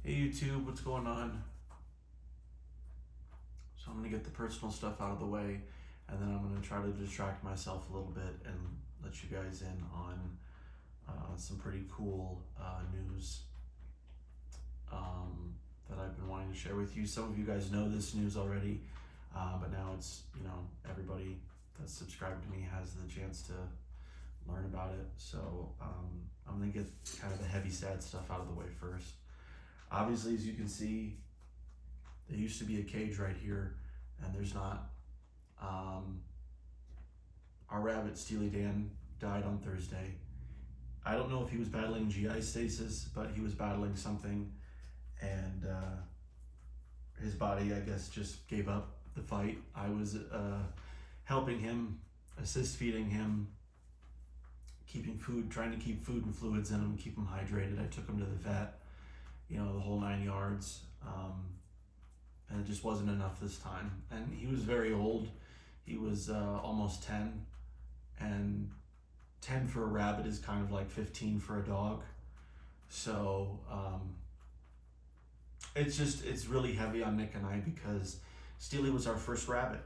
Hey YouTube, what's going on? So I'm gonna get the personal stuff out of the way, and then I'm gonna try to distract myself a little bit and let you guys in on some pretty cool news that I've been wanting to share with you. Some of you guys know this news already, but now it's, everybody that's subscribed to me has the chance to learn about it. So I'm gonna get kind of the heavy, sad stuff out of the way first. Obviously, as you can see, there used to be a cage right here, and there's not. Our rabbit, Steely died on Thursday. I don't know if he was battling GI stasis, but he was battling something, and his body, I guess, just gave up the fight. I was helping him, assist feeding him, trying to keep food and fluids in him, keep him hydrated. I took him to the vet, the whole 9 yards. And it just wasn't enough this time. And he was very old. He was almost 10, and 10 for a rabbit is kind of like 15 for a dog. So it's really heavy on Nick and I, because Steely was our first rabbit.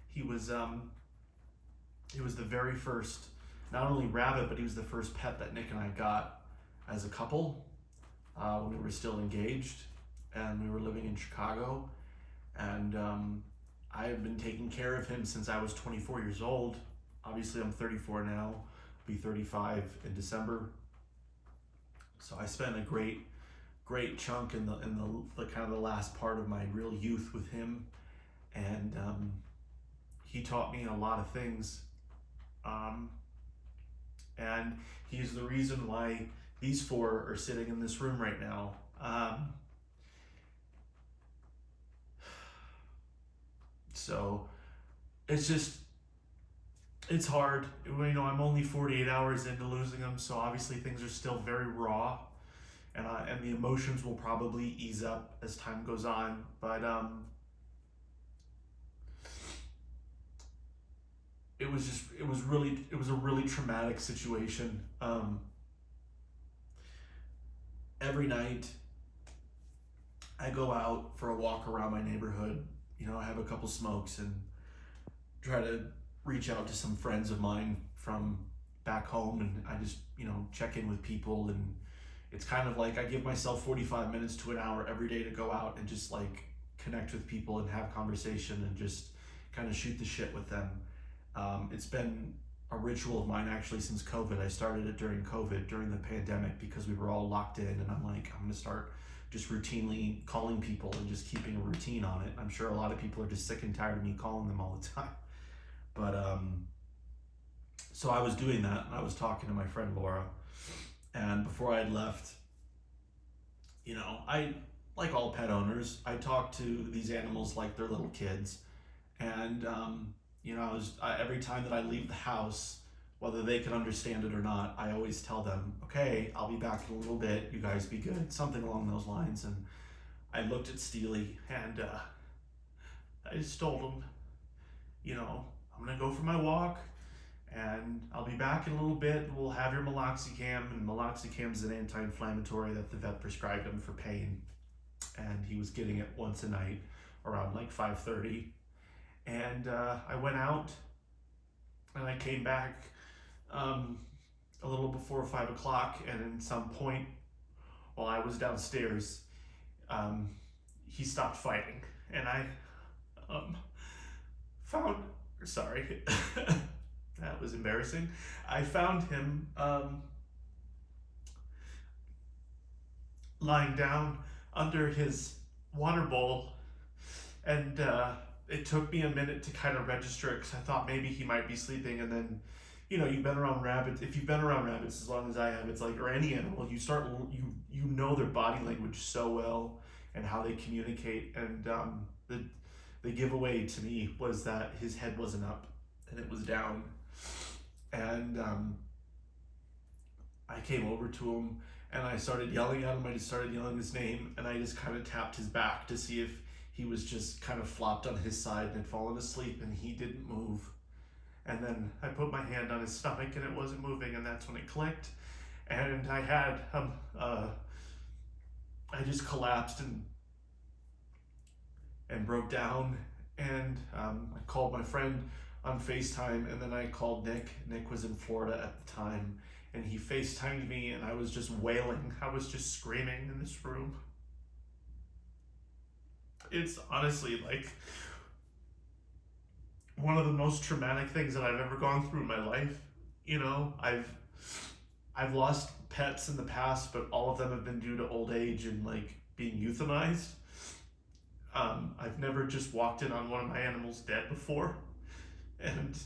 He was the very first, not only rabbit, but he was the first pet that Nick and I got as a couple. When we were still engaged and we were living in Chicago, and I have been taking care of him since I was 24 years old. Obviously I'm 34 now, I'll be 35 in December. So I spent a great chunk in the kind of the last part of my real youth with him, and he taught me a lot of things, and he's the reason why these four are sitting in this room right now. So it's hard. I'm only 48 hours into losing them, so obviously things are still very raw, and the emotions will probably ease up as time goes on. But it was a really traumatic situation. Every night I go out for a walk around my neighborhood. I have a couple smokes and try to reach out to some friends of mine from back home, and I just, check in with people. And it's kind of like I give myself 45 minutes to an hour every day to go out and just like connect with people and have conversation and just kind of shoot the shit with them. It's been a ritual of mine actually since COVID. I started it during COVID, during the pandemic, because we were all locked in, and I'm like, I'm gonna start just routinely calling people and just keeping a routine on it. I'm sure a lot of people are just sick and tired of me calling them all the time. But so I was doing that, and I was talking to my friend Laura, and before I had left, I, like all pet owners, I talk to these animals like they're little kids. And every time that I leave the house, whether they can understand it or not, I always tell them, okay, I'll be back in a little bit, you guys be good, something along those lines. And I looked at Steely, and I just told him, I'm gonna go for my walk, and I'll be back in a little bit. We'll have your meloxicam, and meloxicam is an anti-inflammatory that the vet prescribed him for pain, and he was getting it once a night around like 5:30. And I went out, and I came back a little before 5 o'clock, and at some point while I was downstairs, he stopped fighting, and I sorry, that was embarrassing. I found him lying down under his water bowl, and it took me a minute to kind of register it, because I thought maybe he might be sleeping. And then, you've been around rabbits. If you've been around rabbits as long as I have, it's like, or any animal, you know their body language so well and how they communicate. And the giveaway to me was that his head wasn't up and it was down. And I came over to him, and I started yelling at him. I just started yelling his name, and I just kind of tapped his back to see if he was just kind of flopped on his side and had fallen asleep, and he didn't move. And then I put my hand on his stomach, and it wasn't moving, and that's when it clicked. and I just collapsed and broke down, and I called my friend on FaceTime, and then I called Nick. Nick was in Florida at the time, and he FaceTimed me, and I was just wailing. I was just screaming in this room. It's honestly like one of the most traumatic things that I've ever gone through in my life. You know, I've lost pets in the past, but all of them have been due to old age and like being euthanized. I've never just walked in on one of my animals dead before, and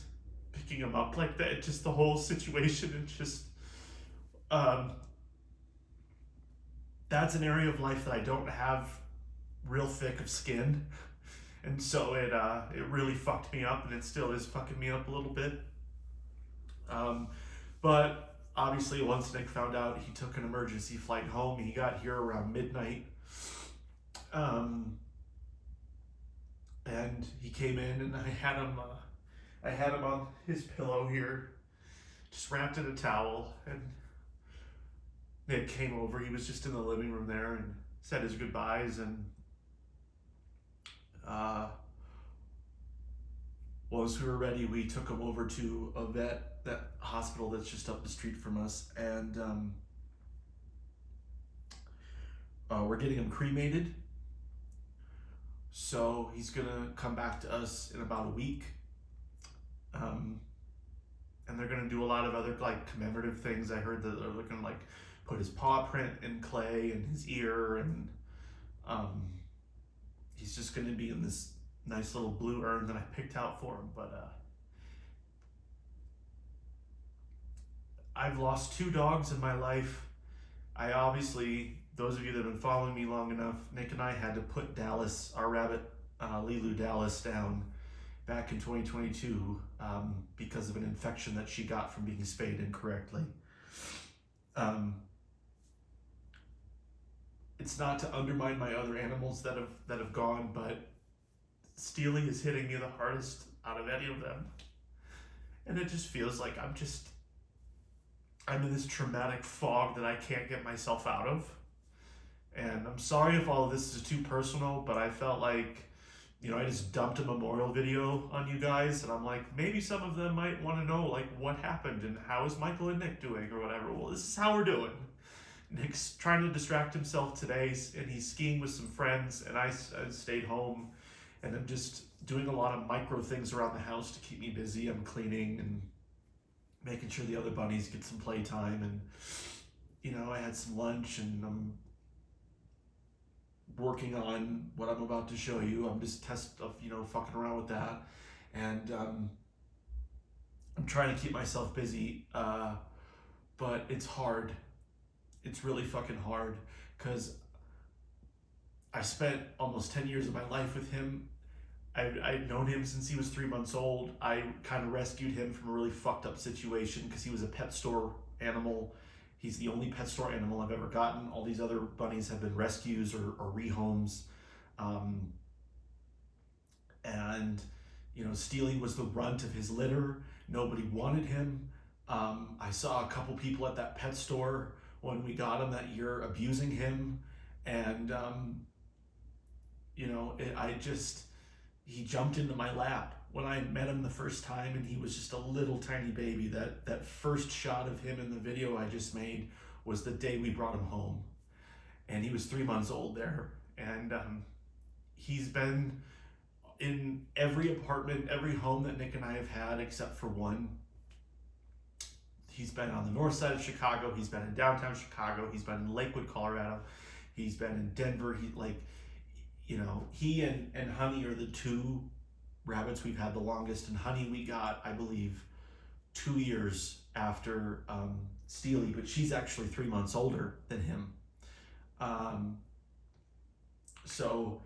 picking him up like that. Just the whole situation. It's just um, that's an area of life that I don't have real thick of skin, and so it really fucked me up, and it still is fucking me up a little bit. Um, but obviously, once Nick found out, he took an emergency flight home. He got here around midnight. Um, and he came in, and I had him on his pillow here, just wrapped in a towel. And Nick came over. He was just in the living room there and said his goodbyes. And uh, once we were ready, we took him over to a vet, that hospital that's just up the street from us, and we're getting him cremated. So he's gonna come back to us in about a week, um, and they're gonna do a lot of other like commemorative things. I heard that they're looking like put his paw print in clay and his ear, and um, he's just gonna be in this nice little blue urn that I picked out for him. But I've lost two dogs in my life. I obviously, those of you that have been following me long enough, Nick and I had to put Dallas, our rabbit, Lilu Dallas, down back in 2022 because of an infection that she got from being spayed incorrectly. It's not to undermine my other animals that have gone, but Steely is hitting me the hardest out of any of them, and it just feels like I'm in this traumatic fog that I can't get myself out of. And I'm sorry if all of this is too personal, but I felt like, I just dumped a memorial video on you guys, and I'm like, maybe some of them might want to know, like, what happened and how is Michael and Nick doing or whatever. Well, this is how we're doing. Nick's trying to distract himself today, and he's skiing with some friends, and I stayed home, and I'm just doing a lot of micro things around the house to keep me busy. I'm cleaning and making sure the other bunnies get some playtime, and I had some lunch, and I'm working on what I'm about to show you. I'm just fucking around with that, and I'm trying to keep myself busy, but it's hard. It's really fucking hard because I spent almost 10 years of my life with him. I'd known him since he was 3 months old. I kind of rescued him from a really fucked up situation because he was a pet store animal. He's the only pet store animal I've ever gotten. All these other bunnies have been rescues or rehomes. And Steely was the runt of his litter. Nobody wanted him. I saw a couple people at that pet store when we got him that year abusing him. And, he jumped into my lap when I met him the first time, and he was just a little tiny baby. That first shot of him in the video I just made was the day we brought him home, and he was 3 months old there. And he's been in every apartment, every home that Nick and I have had except for one. He's been on the north side of Chicago. He's been in downtown Chicago. He's been in Lakewood, Colorado. He's been in Denver. He and Honey are the two rabbits we've had the longest, and Honey we got, I believe, 2 years after Steely, but she's actually 3 months older than him. So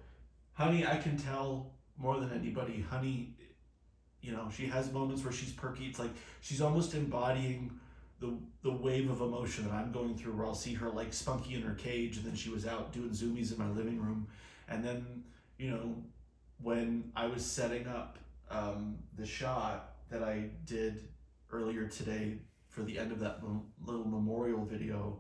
Honey, I can tell more than anybody. Honey, she has moments where she's perky. It's like she's almost embodying the wave of emotion that I'm going through, where I'll see her like spunky in her cage, and then she was out doing zoomies in my living room. And then, when I was setting up the shot that I did earlier today, for the end of that little memorial video,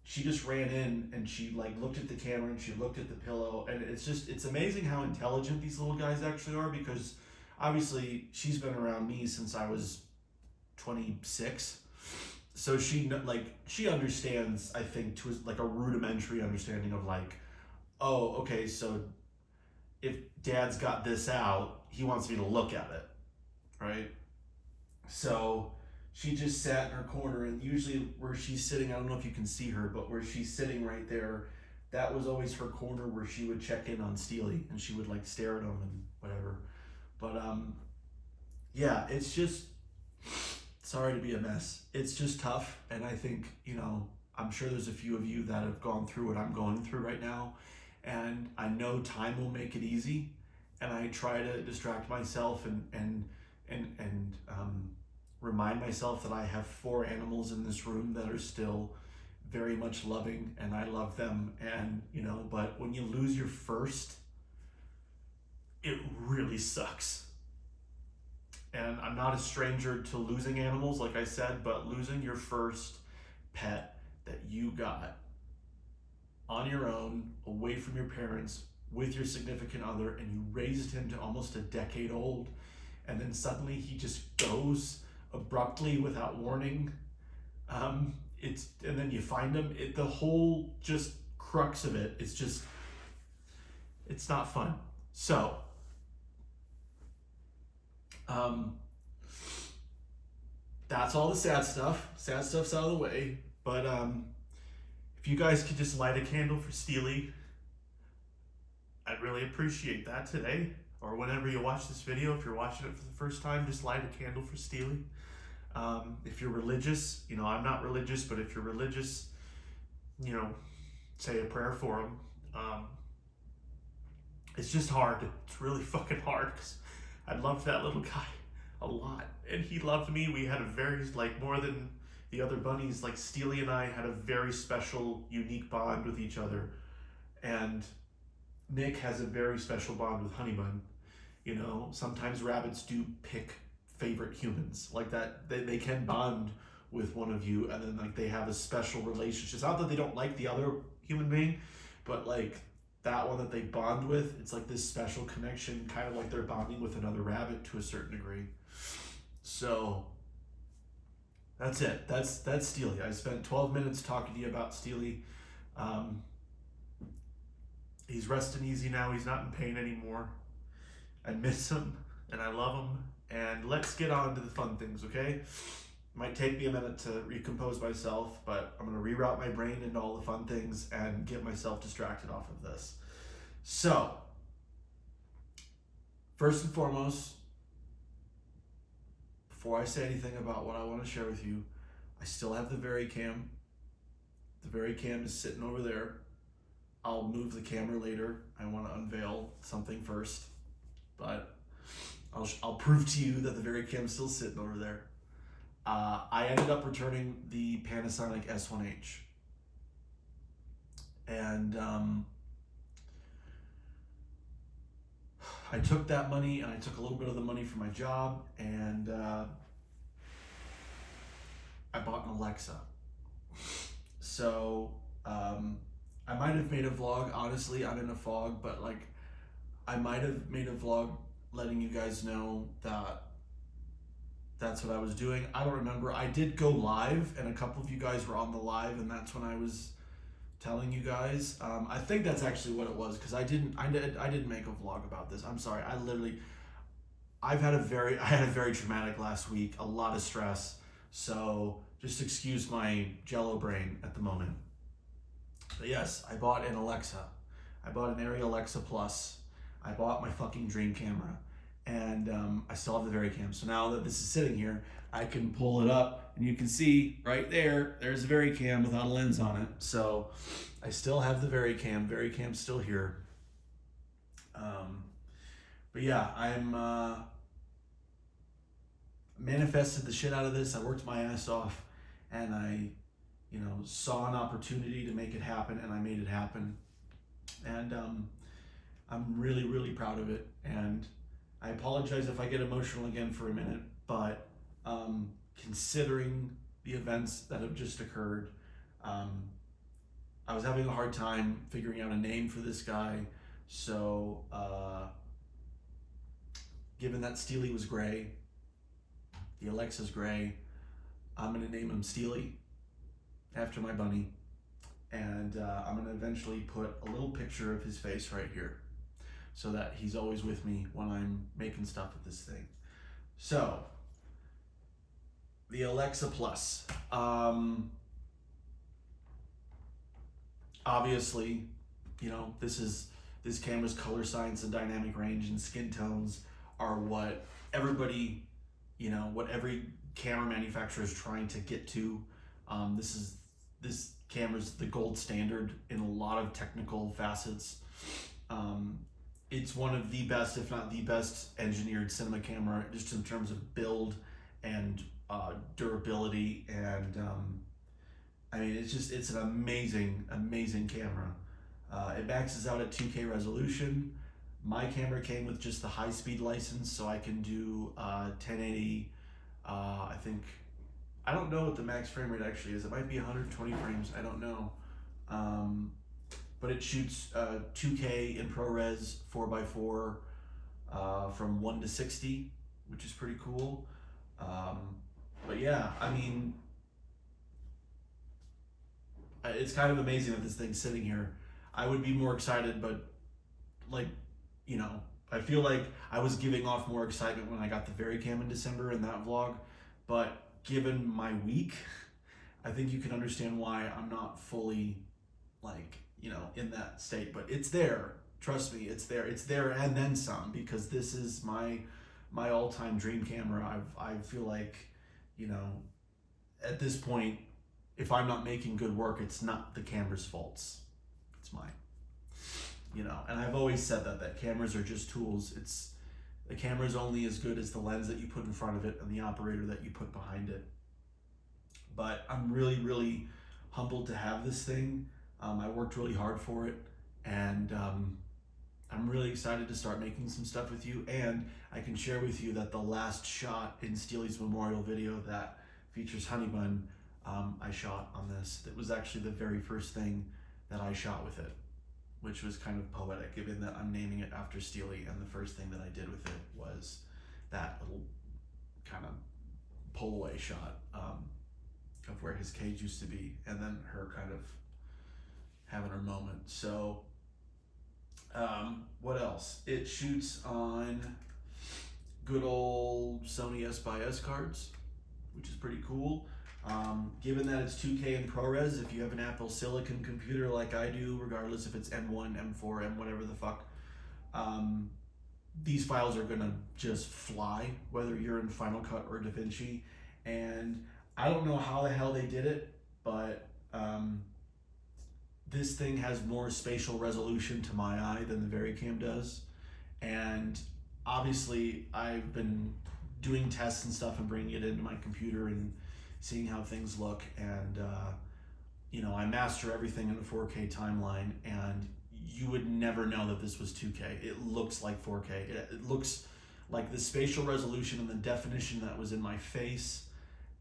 she just ran in and she like looked at the camera and she looked at the pillow, and it's amazing how intelligent these little guys actually are, because obviously she's been around me since I was 26, so she understands, I think, to like a rudimentary understanding of like, oh, okay, so if dad's got this out, he wants me to look at it, right? So she just sat in her corner, and usually where she's sitting, I don't know if you can see her, but where she's sitting right there, that was always her corner where she would check in on Steely, and she would like stare at him and whatever. But yeah, it's just, sorry to be a mess. It's just tough, and I think, I'm sure there's a few of you that have gone through what I'm going through right now, and I know time will make it easy, and I try to distract myself and remind myself that I have 4 animals in this room that are still very much loving, and I love them, and but when you lose your first, it really sucks. And I'm not a stranger to losing animals, like I said, but losing your first pet that you got on your own, away from your parents, with your significant other, and you raised him to almost a decade old, and then suddenly he just goes abruptly without warning. And then you find him. The whole just crux of it, it's not fun. So, that's all the sad stuff. Sad stuff's out of the way. But if you guys could just light a candle for Steely, I'd really appreciate that today. Or whenever you watch this video, if you're watching it for the first time, just light a candle for Steely. If you're religious, I'm not religious, but if you're religious, say a prayer for him. It's just hard. It's really fucking hard, because I loved that little guy a lot, and he loved me. We had a very, more than the other bunnies, Steely and I had a very special, unique bond with each other. And Nick has a very special bond with Honeybun. Sometimes rabbits do pick favorite humans like that. They can bond with one of you, and then they have a special relationship. It's not that they don't like the other human being, but that one that they bond with, it's this special connection, kind of like they're bonding with another rabbit to a certain degree. So that's it. That's Steely. I spent 12 minutes talking to you about Steely. He's resting easy now. He's not in pain anymore. I miss him and I love him. And let's get on to the fun things, okay? Might take me a minute to recompose myself, but I'm going to reroute my brain into all the fun things and get myself distracted off of this. So, first and foremost, before I say anything about what I want to share with you, I still have the Vericam. The Vericam is sitting over there. I'll move the camera later. I want to unveil something first, but I'll prove to you that the Vericam is still sitting over there. I ended up returning the Panasonic S1H, and I took that money and I took a little bit of the money from my job, and I bought an Alexa. So I might have made a vlog. Honestly, I'm in a fog, but I might have made a vlog letting you guys know that that's what I was doing. I don't remember. I did go live, and a couple of you guys were on the live, and that's when I was telling you guys. I think that's actually what it was, because I didn't make a vlog about this. I'm sorry. I had a very traumatic last week. A lot of stress. So just excuse my jello brain at the moment. But yes, I bought an Alexa. I bought an Area Alexa Plus. I bought my fucking dream camera, and I still have the Vericam. So now that this is sitting here, I can pull it up, and you can see right there, there's a Vericam without a lens on it. So I still have the Vericam. Vericam's still here. But yeah, I'm manifested the shit out of this. I worked my ass off, and I saw an opportunity to make it happen, and I made it happen. And I'm really, really proud of it. And I apologize if I get emotional again for a minute, but considering the events that have just occurred. Um, I was having a hard time figuring out a name for this guy, so given that Steely was gray, the Alexa's gray, I'm gonna name him Steely after my bunny, and I'm gonna eventually put a little picture of his face right here, so that he's always with me when I'm making stuff with this thing. So, the Alexa Plus. Obviously, this camera's color science and dynamic range and skin tones are what everybody, what every camera manufacturer is trying to get to. This camera's the gold standard in a lot of technical facets. It's one of the best, if not the best, engineered cinema camera, just in terms of build and durability, and I mean, it's an amazing camera. It maxes out at 2K resolution. My camera came with just the high speed license, so I can do 1080. I don't know what the max frame rate actually is. It might be 120 frames. I don't know. But it shoots 2K in ProRes 4x4 from 1 to 60, which is pretty cool. But yeah, I mean, it's kind of amazing that this thing's sitting here. I would be more excited, but like, I feel like I was giving off more excitement when I got the Vericam in December in that vlog. But given my week, I think you can understand why I'm not fully in that state. But it's there. Trust me, it's there. It's there and then some, because this is my all-time dream camera. I feel like, at this point, if I'm not making good work, it's not the camera's faults. It's mine. And I've always said that cameras are just tools. The camera's only as good as the lens that you put in front of it and the operator that you put behind it. But I'm really, really humbled to have this thing. I worked really hard for it, and I'm really excited to start making some stuff with you. And I can share with you that the last shot in Steely's memorial video that features Honeybun, I shot on this. It was actually the very first thing that I shot with it, which was kind of poetic, given that I'm naming it after Steely, and the first thing that I did with it was that little kind of pull away shot of where his cage used to be, and then her kind of having her moment. So what else? It shoots on good old Sony S/S cards, which is pretty cool. Given that it's 2K in ProRes, if you have an Apple Silicon computer like I do, regardless if it's M1, M4, M whatever the fuck, these files are gonna just fly, whether you're in Final Cut or DaVinci. And I don't know how the hell they did it, but this thing has more spatial resolution to my eye than the Vericam does. And obviously I've been doing tests and stuff and bringing it into my computer and seeing how things look, and I master everything in a 4K timeline, and you would never know that this was 2K. It looks like 4K. It looks like the spatial resolution and the definition that was in my face,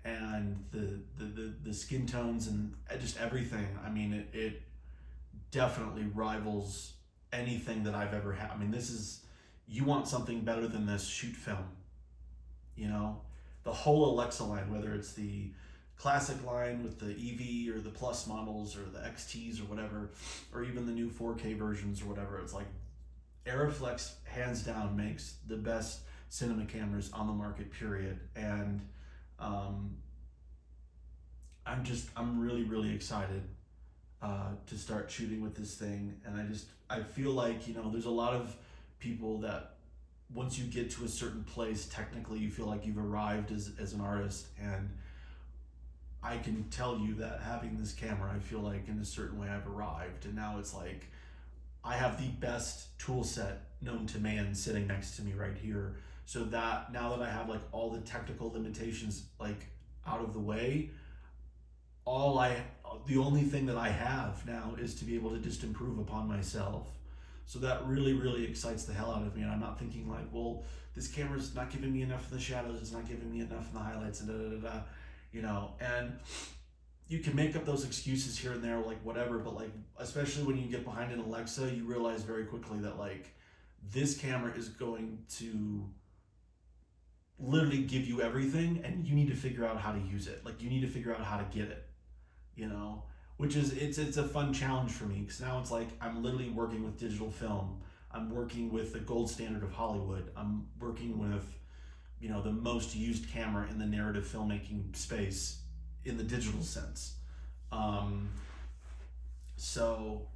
and the skin tones and just everything. I mean, it definitely rivals anything that I've ever had. I mean, you want something better than this, shoot film. The whole Alexa line, whether it's the classic line with the EV or the Plus models or the XTs or whatever, or even the new 4K versions or whatever, it's like Aeroflex hands down makes the best cinema cameras on the market, period. And I'm really, really excited to start shooting with this thing. And I feel like, there's a lot of people that once you get to a certain place, technically you feel like you've arrived as an artist. And I can tell you that having this camera, I feel like in a certain way I've arrived. And now it's like, I have the best tool set known to man sitting next to me right here. So that now that I have like all the technical limitations like out of the way, the only thing that I have now is to be able to just improve upon myself. So that really, really excites the hell out of me. And I'm not thinking like, well, this camera's not giving me enough in the shadows, it's not giving me enough in the highlights, and and you can make up those excuses here and there, like whatever, but like, especially when you get behind an Alexa, you realize very quickly that like this camera is going to literally give you everything, and you need to figure out how to use it. Like, you need to figure out how to get it, you know, which is, it's a fun challenge for me, because now it's like I'm literally working with digital film. I'm working with the gold standard of Hollywood. I'm working with, the most used camera in the narrative filmmaking space in the digital sense. Um, so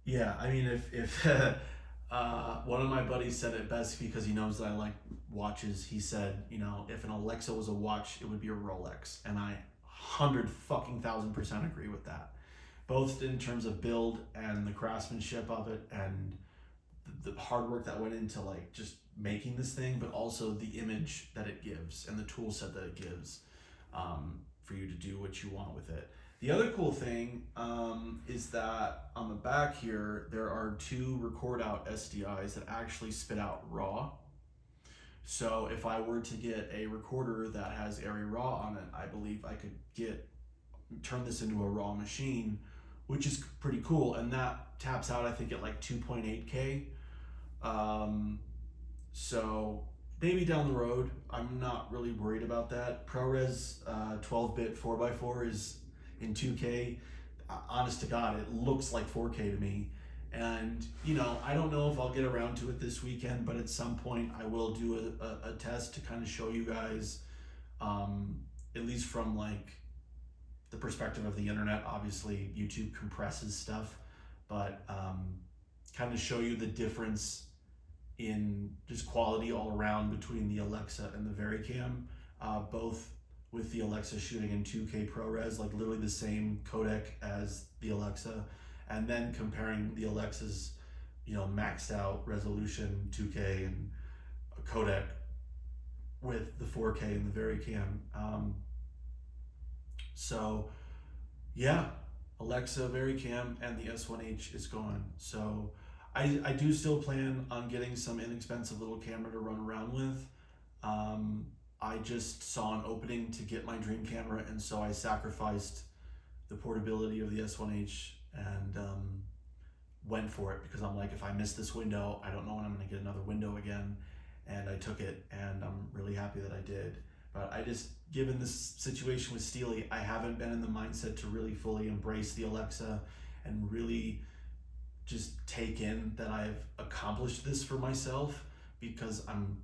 yeah, I mean, if one of my buddies said it best, because he knows that I like watches. He said, if an Alexa was a watch, it would be a Rolex, and I 100,000% agree with that. Both in terms of build and the craftsmanship of it, and the hard work that went into like just making this thing, but also the image that it gives and the tool set that it gives, for you to do what you want with it. The other cool thing, is that on the back here, there are two record out SDIs that actually spit out RAW. So if I were to get a recorder that has Airy RAW on it, I believe I could turn this into a RAW machine, which is pretty cool. And that taps out, I think, at like 2.8K. So maybe down the road. I'm not really worried about that. ProRes 12-bit 4x4 is in 2K. Honest to God, it looks like 4K to me. And I don't know if I'll get around to it this weekend, but at some point I will do a test to kind of show you guys, at least from like the perspective of the internet. Obviously YouTube compresses stuff, but kind of show you the difference in just quality all around between the Alexa and the VariCam, both with the Alexa shooting in 2K ProRes, like literally the same codec as the Alexa, and then comparing the Alexa's, maxed out resolution 2K and a codec with the 4K and the VariCam. So yeah, Alexa, VariCam, and the S1H is gone. So I do still plan on getting some inexpensive little camera to run around with. I just saw an opening to get my dream camera, and so I sacrificed the portability of the S1H and went for it, because I'm like, if I miss this window, I don't know when I'm going to get another window again. And I took it, and I'm really happy that I did. But I just, given this situation with Steely, I haven't been in the mindset to really fully embrace the Alexa and really just take in that I've accomplished this for myself, because I'm,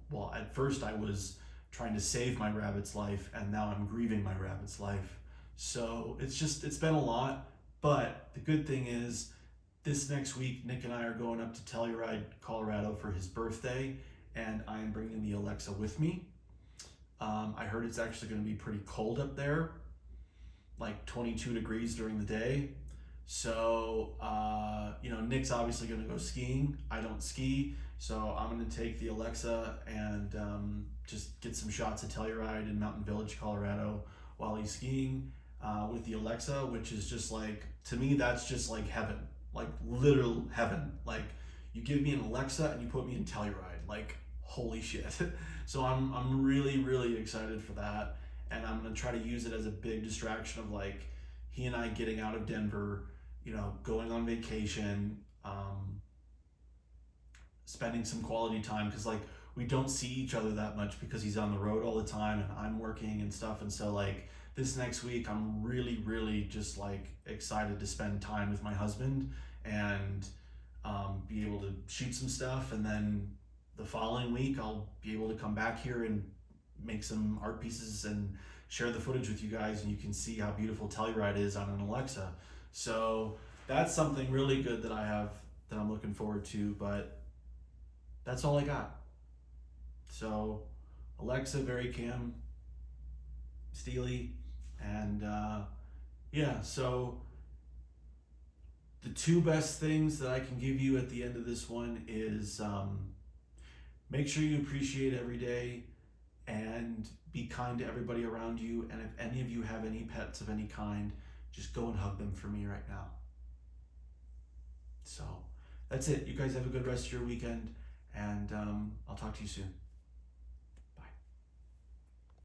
well, at first I was trying to save my rabbit's life, and now I'm grieving my rabbit's life. So it's been a lot. But the good thing is, this next week, Nick and I are going up to Telluride, Colorado for his birthday, and I am bringing the Alexa with me. I heard it's actually going to be pretty cold up there, like 22 degrees during the day. So, Nick's obviously going to go skiing. I don't ski, so I'm going to take the Alexa and just get some shots of Telluride in Mountain Village, Colorado, while he's skiing with the Alexa, which is just like, to me, that's just like heaven, like literal heaven. Like, you give me an Alexa and you put me in Telluride, like holy shit. So I'm really, really excited for that, and I'm going to try to use it as a big distraction of like he and I getting out of Denver, going on vacation, spending some quality time, because like we don't see each other that much because he's on the road all the time and I'm working and stuff. And so like this next week, I'm really, really just like excited to spend time with my husband and be able to shoot some stuff. And then the following week, I'll be able to come back here and make some art pieces and share the footage with you guys, and you can see how beautiful Telluride is on an Alexa. So that's something really good that I'm looking forward to. But that's all I got. So Alexa, VariCam, Steely, and yeah. So the two best things that I can give you at the end of this one is make sure you appreciate every day and be kind to everybody around you. And if any of you have any pets of any kind, just go and hug them for me right now. So that's it. You guys have a good rest of your weekend, and I'll talk to you soon.